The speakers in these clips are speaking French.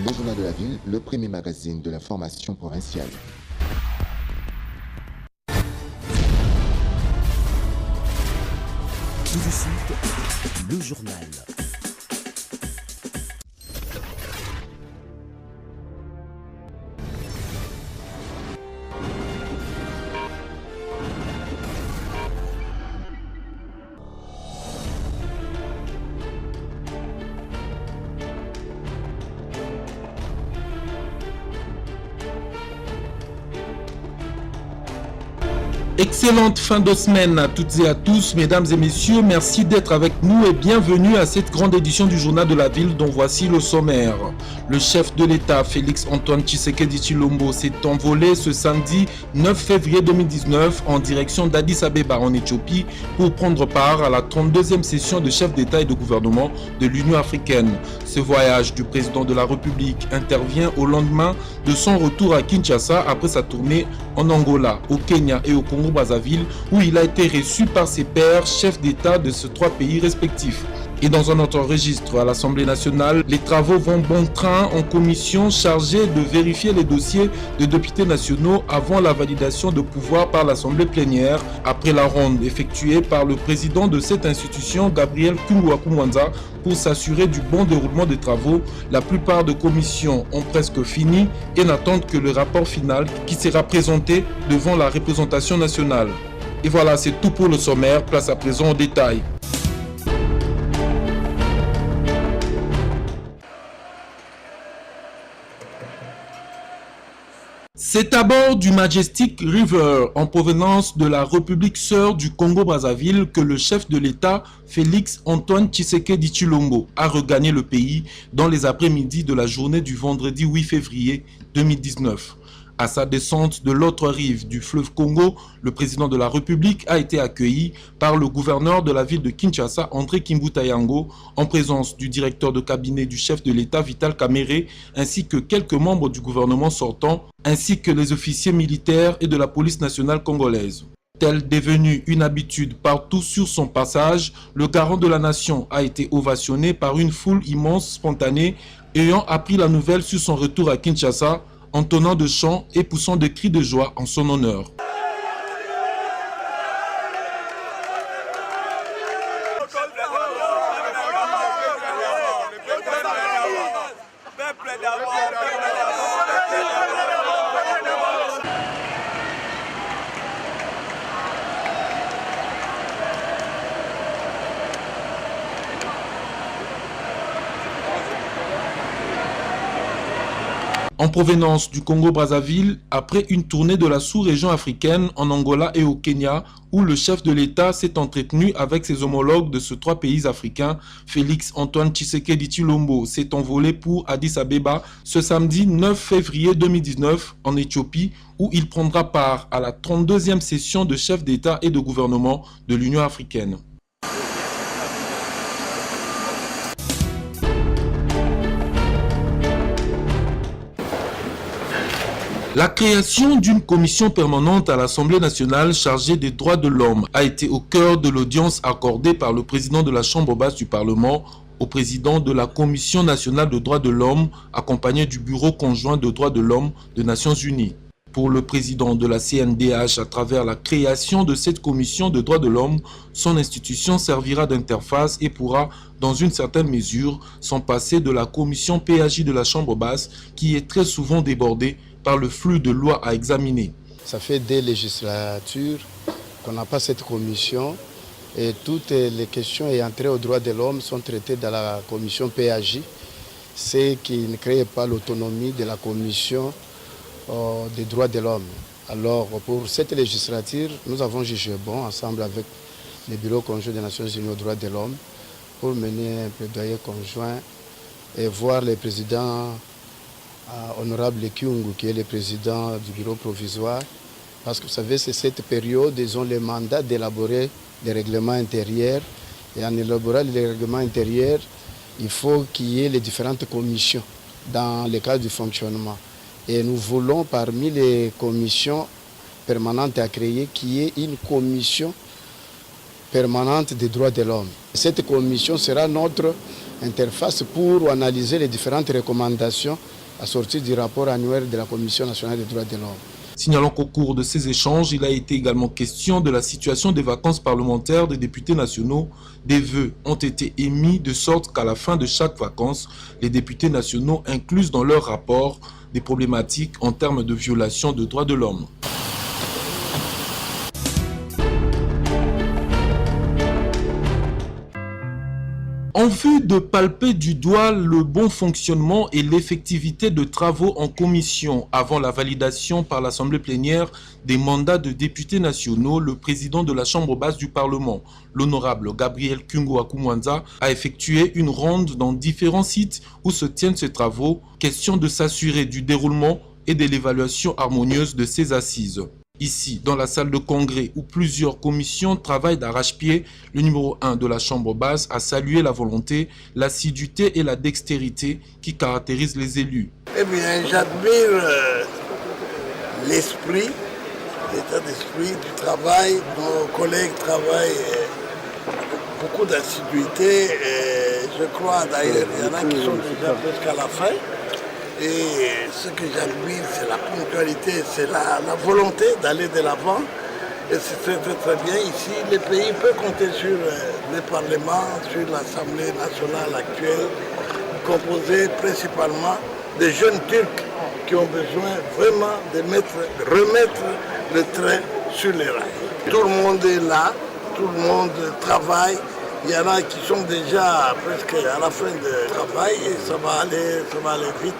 Le Journal de la Ville, le premier magazine de l'information provinciale. Tout de suite, le journal. Excellente fin de semaine à toutes et à tous, mesdames et messieurs, merci d'être avec nous et bienvenue à cette grande édition du Journal de la Ville dont voici le sommaire. Le chef de l'État, Félix Antoine Tshisekedi Tshilombo, s'est envolé ce samedi 9 février 2019 en direction d'Addis Abeba en Éthiopie pour prendre part à la 32e session de chefs d'État et de gouvernement de l'Union africaine. Ce voyage du président de la République intervient au lendemain de son retour à Kinshasa après sa tournée en Angola, au Kenya et au Congo-Brazzaville où il a été reçu par ses pairs chefs d'État de ces trois pays respectifs. Et dans un autre registre, à l'Assemblée nationale, les travaux vont bon train en commission chargée de vérifier les dossiers de députés nationaux avant la validation de pouvoir par l'Assemblée plénière, après la ronde effectuée par le président de cette institution, Gabriel Kungouakumwanza, pour s'assurer du bon déroulement des travaux. La plupart des commissions ont presque fini et n'attendent que le rapport final qui sera présenté devant la représentation nationale. Et voilà, c'est tout pour le sommaire. Place à présent aux détails. C'est à bord du Majestic River, en provenance de la République sœur du Congo-Brazzaville, que le chef de l'État, Félix Antoine Tshisekedi Tshilombo, a regagné le pays dans les après-midi de la journée du vendredi 8 février 2019. À sa descente de l'autre rive du fleuve Congo, le président de la République a été accueilli par le gouverneur de la ville de Kinshasa, André Kimbuta Yango, en présence du directeur de cabinet du chef de l'État, Vital Kamerhe, ainsi que quelques membres du gouvernement sortant, ainsi que les officiers militaires et de la police nationale congolaise. Tel devenu une habitude partout sur son passage, le garant de la nation a été ovationné par une foule immense spontanée ayant appris la nouvelle sur son retour à Kinshasa, entonnant de chants et poussant de cris de joie en son honneur. En provenance du Congo-Brazzaville, après une tournée de la sous-région africaine en Angola et au Kenya, où le chef de l'État s'est entretenu avec ses homologues de ces trois pays africains, Félix Antoine Tshisekedi Tshilombo s'est envolé pour Addis Abeba ce samedi 9 février 2019 en Éthiopie, où il prendra part à la 32e session de chefs d'État et de gouvernement de l'Union africaine. La création d'une commission permanente à l'Assemblée nationale chargée des droits de l'homme a été au cœur de l'audience accordée par le président de la Chambre basse du Parlement au président de la Commission nationale des droits de l'homme, accompagné du Bureau conjoint des droits de l'homme des Nations unies. Pour le président de la CNDH, à travers la création de cette commission de droits de l'homme, son institution servira d'interface et pourra, dans une certaine mesure, s'en passer de la commission PAJ de la Chambre basse, qui est très souvent débordée par le flux de lois à examiner. Ça fait des législatures qu'on n'a pas cette commission et toutes les questions ayant trait aux droits de l'homme sont traitées dans la commission PAJ, ce qui ne crée pas l'autonomie de la commission des droits de l'homme. Alors pour cette législature, nous avons jugé bon, ensemble avec le Bureau conjoint des Nations unies aux droits de l'homme, pour mener un plaidoyer conjoint et voir le président honorable Kyungu, qui est le président du bureau provisoire, parce que vous savez, c'est cette période, ils ont le mandat d'élaborer des règlements intérieurs, et en élaborant les règlements intérieurs, il faut qu'il y ait les différentes commissions dans le cadre du fonctionnement. Et nous voulons, parmi les commissions permanentes à créer, qu'il y ait une commission permanente des droits de l'homme. Cette commission sera notre interface pour analyser les différentes recommandations assorties du rapport annuel de la Commission nationale des droits de l'homme. Signalons qu'au cours de ces échanges, il a été également question de la situation des vacances parlementaires des députés nationaux. Des vœux ont été émis de sorte qu'à la fin de chaque vacance, les députés nationaux inclusent dans leur rapport des problématiques en termes de violation de droits de l'homme. En vue de palper du doigt le bon fonctionnement et l'effectivité de travaux en commission avant la validation par l'Assemblée plénière des mandats de députés nationaux, le président de la Chambre basse du Parlement, l'honorable Gabriel Kungo Akumwanza, a effectué une ronde dans différents sites où se tiennent ces travaux, question de s'assurer du déroulement et de l'évaluation harmonieuse de ces assises. Ici, dans la salle de congrès où plusieurs commissions travaillent d'arrache-pied, le numéro 1 de la Chambre basse a salué la volonté, l'assiduité et la dextérité qui caractérisent les élus. Eh bien, j'admire l'esprit, l'état d'esprit du travail. Nos collègues travaillent avec beaucoup d'assiduité. Et je crois d'ailleurs, il y en a qui sont déjà presque à la fin. Et ce que j'admire, c'est la ponctualité, c'est la volonté d'aller de l'avant. Et c'est très bien. Ici, le pays peut compter sur le Parlement, sur l'Assemblée nationale actuelle, composée principalement de jeunes Turcs qui ont besoin vraiment de remettre le train sur les rails. Tout le monde est là, tout le monde travaille. Il y en a qui sont déjà presque à la fin du travail et ça va aller vite.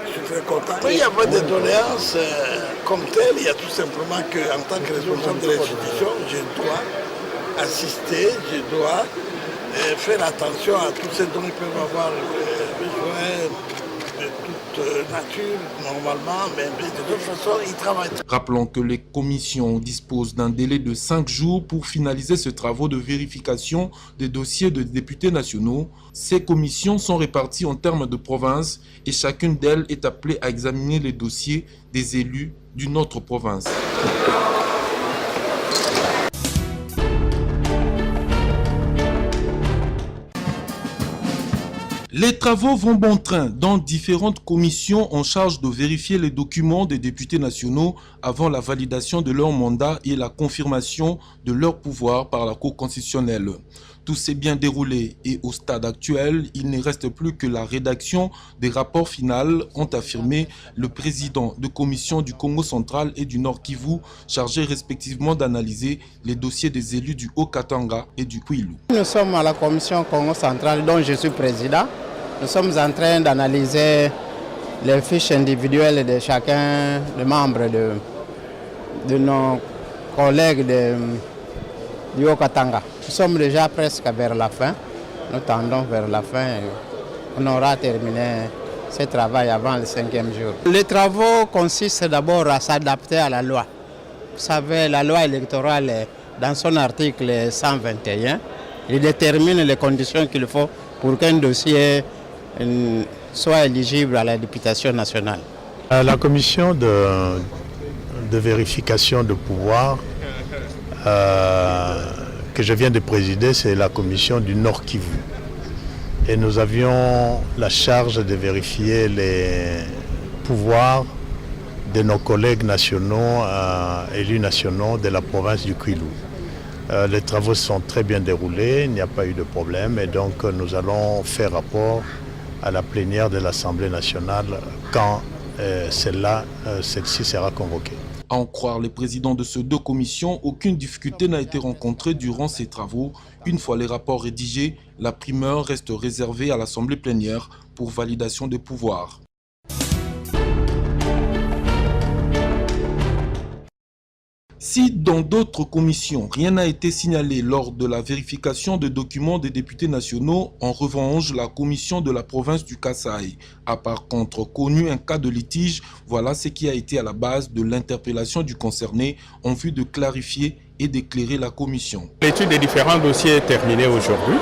Je suis très content. Il n'y a pas de doléances comme telle. Il y a tout simplement qu'en tant que responsable de l'institution, je dois assister, je dois faire attention à tout ce dont ils peuvent avoir besoin de toute nature, normalement, mais de toute façon, ils travaillent. Rappelons que les commissions disposent d'un délai de 5 jours pour finaliser ce travaux de vérification des dossiers de députés nationaux. Ces commissions sont réparties en termes de provinces et chacune d'elles est appelée à examiner les dossiers des élus d'une autre province. Les travaux vont bon train dans différentes commissions en charge de vérifier les documents des députés nationaux avant la validation de leur mandat et la confirmation de leur pouvoir par la Cour constitutionnelle. Tout s'est bien déroulé et au stade actuel, il ne reste plus que la rédaction des rapports finaux, ont affirmé le président de commission du Congo central et du Nord Kivu, chargés respectivement d'analyser les dossiers des élus du Haut-Katanga et du Kwilu. Nous sommes à la commission Congo central dont je suis président. Nous sommes en train d'analyser les fiches individuelles de chacun des membres de nos collègues du Haut-Katanga. Nous sommes déjà presque vers la fin. Nous tendons vers la fin et on aura terminé ce travail avant le 5e jour. Les travaux consistent d'abord à s'adapter à la loi. Vous savez, la loi électorale, dans son article 121, il détermine les conditions qu'il faut pour qu'un dossier soit éligible à la députation nationale. La commission de vérification de pouvoir que je viens de présider, c'est la commission du Nord Kivu. Et nous avions la charge de vérifier les pouvoirs de nos collègues nationaux, élus nationaux de la province du Kwilu. Les travaux sont très bien déroulés, il n'y a pas eu de problème et donc nous allons faire rapport à la plénière de l'Assemblée nationale quand celle-ci sera convoquée. À en croire les présidents de ces deux commissions, aucune difficulté n'a été rencontrée durant ces travaux. Une fois les rapports rédigés, la primeur reste réservée à l'Assemblée plénière pour validation des pouvoirs. Si dans d'autres commissions, rien n'a été signalé lors de la vérification des documents des députés nationaux, en revanche, la commission de la province du Kasaï a par contre connu un cas de litige. Voilà ce qui a été à la base de l'interpellation du concerné en vue de clarifier et d'éclairer la commission. L'étude des différents dossiers est terminée aujourd'hui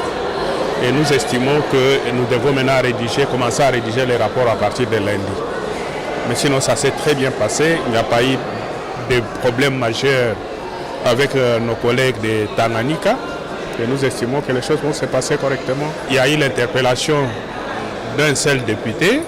et nous estimons que nous devons maintenant commencer à rédiger les rapports à partir de lundi. Mais sinon, ça s'est très bien passé, il n'y a pas eu de problèmes majeurs avec nos collègues de Tanganyika. Et nous estimons que les choses vont se passer correctement. Il y a eu l'interpellation d'un seul député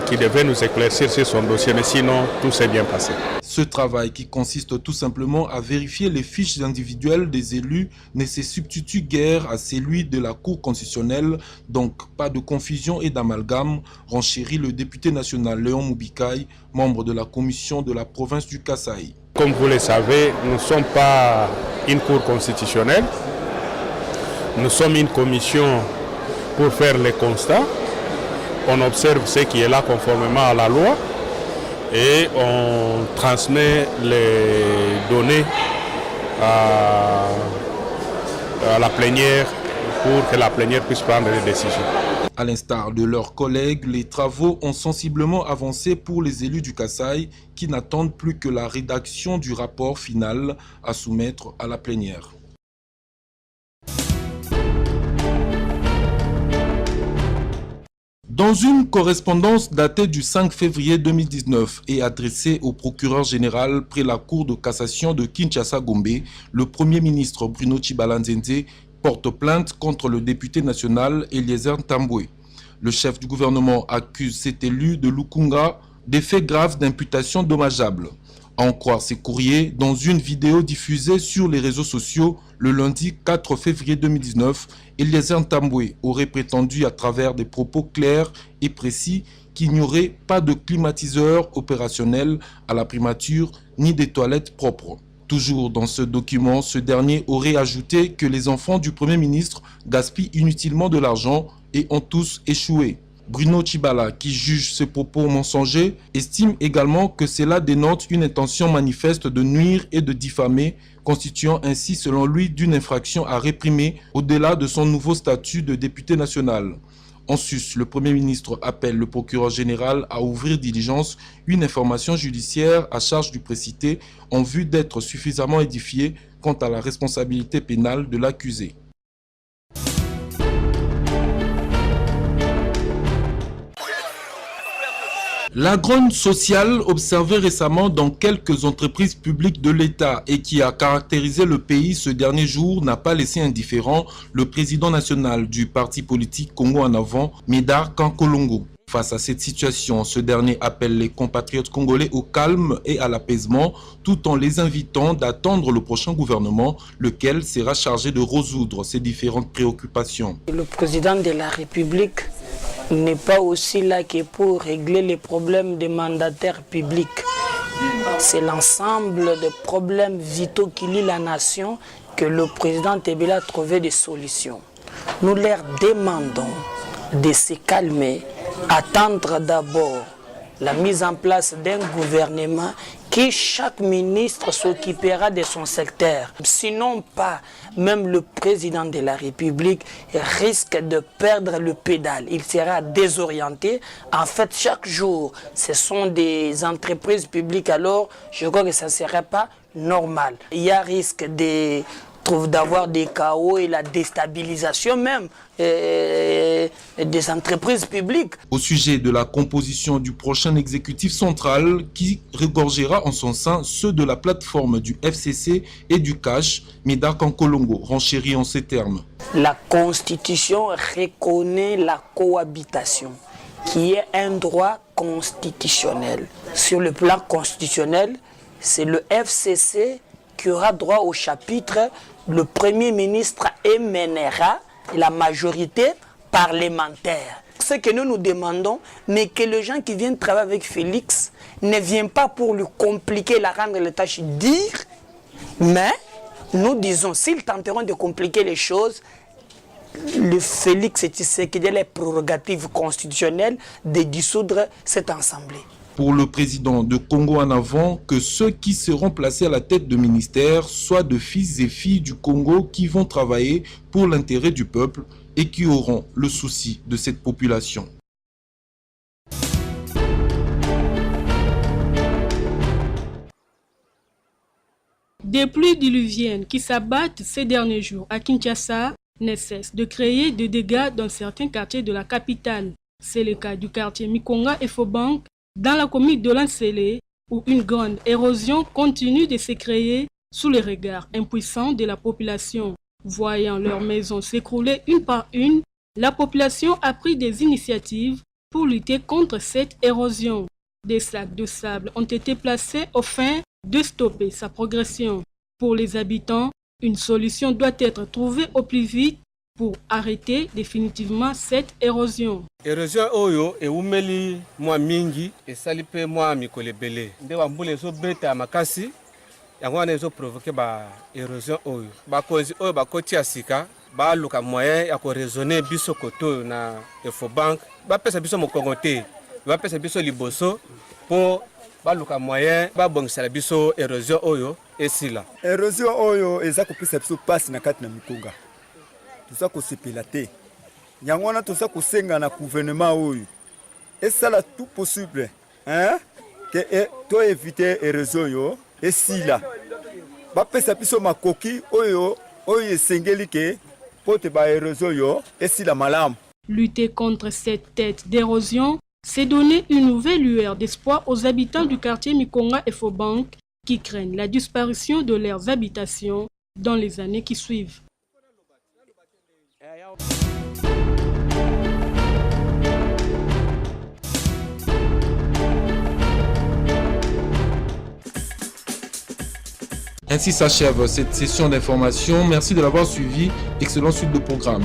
qui devait nous éclaircir sur son dossier, mais sinon tout s'est bien passé. Ce travail qui consiste tout simplement à vérifier les fiches individuelles des élus ne se substitue guère à celui de la Cour constitutionnelle, donc pas de confusion et d'amalgame, renchérit le député national Léon Moubikaï, membre de la commission de la province du Kasaï. Comme vous le savez, nous ne sommes pas une Cour constitutionnelle, nous sommes une commission pour faire les constats. On observe ce qui est là conformément à la loi et on transmet les données à la plénière pour que la plénière puisse prendre des décisions. À l'instar de leurs collègues, les travaux ont sensiblement avancé pour les élus du Kasaï qui n'attendent plus que la rédaction du rapport final à soumettre à la plénière. Dans une correspondance datée du 5 février 2019 et adressée au procureur général près la Cour de cassation de Kinshasa-Gombe, le Premier ministre Bruno Tshibala Nzenze porte plainte contre le député national Eliezer Tambwe. Le chef du gouvernement accuse cet élu de Lukunga des faits graves d'imputation dommageable. À en croire ses courriers, dans une vidéo diffusée sur les réseaux sociaux le lundi 4 février 2019, Eliezer Tambwe aurait prétendu à travers des propos clairs et précis qu'il n'y aurait pas de climatiseur opérationnel à la primature ni des toilettes propres. Toujours dans ce document, ce dernier aurait ajouté que les enfants du Premier ministre gaspillent inutilement de l'argent et ont tous échoué. Bruno Tshibala, qui juge ces propos mensongers, estime également que cela dénote une intention manifeste de nuire et de diffamer, constituant ainsi selon lui d'une infraction à réprimer au-delà de son nouveau statut de député national. En sus, le Premier ministre appelle le procureur général à ouvrir diligence une information judiciaire à charge du précité en vue d'être suffisamment édifié quant à la responsabilité pénale de l'accusé. La grogne sociale observée récemment dans quelques entreprises publiques de l'État et qui a caractérisé le pays ce dernier jour n'a pas laissé indifférent le président national du parti politique Congo en avant, Médard Kankolongo. Face à cette situation, ce dernier appelle les compatriotes congolais au calme et à l'apaisement, tout en les invitant d'attendre le prochain gouvernement, lequel sera chargé de résoudre ces différentes préoccupations. Le président de la République n'est pas aussi là que pour régler les problèmes des mandataires publics. C'est l'ensemble des problèmes vitaux qui lient la nation que le président Tebela a trouvé des solutions. Nous leur demandons de se calmer, attendre d'abord la mise en place d'un gouvernement qui chaque ministre s'occupera de son secteur. Sinon pas, même le président de la République risque de perdre le pédale. Il sera désorienté. En fait, chaque jour, ce sont des entreprises publiques, alors je crois que ça ne serait pas normal. Il y a risque d'avoir des chaos et la déstabilisation même des entreprises publiques. Au sujet de la composition du prochain exécutif central qui regorgera en son sein ceux de la plateforme du FCC et du CACH, Médard Kankolongo renchérit en ces termes. La Constitution reconnaît la cohabitation, qui est un droit constitutionnel. Sur le plan constitutionnel, c'est le FCC qui aura droit au chapitre. Le Premier ministre émènera la majorité parlementaire. Ce que nous nous demandons, mais que les gens qui viennent travailler avec Félix ne viennent pas pour lui compliquer, la rendre les tâches dures, mais nous disons, s'ils tenteront de compliquer les choses, le Félix Tshisekedi a les prérogatives constitutionnelles de dissoudre cette assemblée. Pour le président de Congo en avant, que ceux qui seront placés à la tête de ministère soient de fils et filles du Congo qui vont travailler pour l'intérêt du peuple et qui auront le souci de cette population. Des pluies diluviennes qui s'abattent ces derniers jours à Kinshasa ne cessent de créer des dégâts dans certains quartiers de la capitale. C'est le cas du quartier Mikonga et Fobank, dans la commune de Lansele, où une grande érosion continue de se créer sous les regards impuissants de la population. Voyant leurs maisons s'écrouler une par une, la population a pris des initiatives pour lutter contre cette érosion. Des sacs de sable ont été placés afin de stopper sa progression. Pour les habitants, une solution doit être trouvée au plus vite pour arrêter définitivement cette érosion. Érosion oyo eumeli mwa mingi esali pe mwa mikolo ebele nde bambula ezobeta makasi yango wana ezoprovoke ba érosion oyo bakonzi oyo bakoti ya sika baluka moyen ya koraisonne biso koto na Efobank bapesa biso mokongo te bapesa biso liboso po baluka moyen babongisela biso érosion oyo esila. Érosion oyo eza kopesa biso pasi na kati na mikonga toza kosepela te yango wana toza kosenga na gouvernement oyo esala tout possible ke to éviter érosion oyo esila bapesa biso makoki oyo esengeli ke pote ba érosion oyo esila malamu. Lutter contre cette tête d'érosion, c'est donner une nouvelle lueur d'espoir aux habitants du quartier Mikonga Efobank qui craignent la disparition de leurs habitations dans les années qui suivent. Ainsi s'achève cette session d'information. Merci de l'avoir suivi. Excellente suite de programme.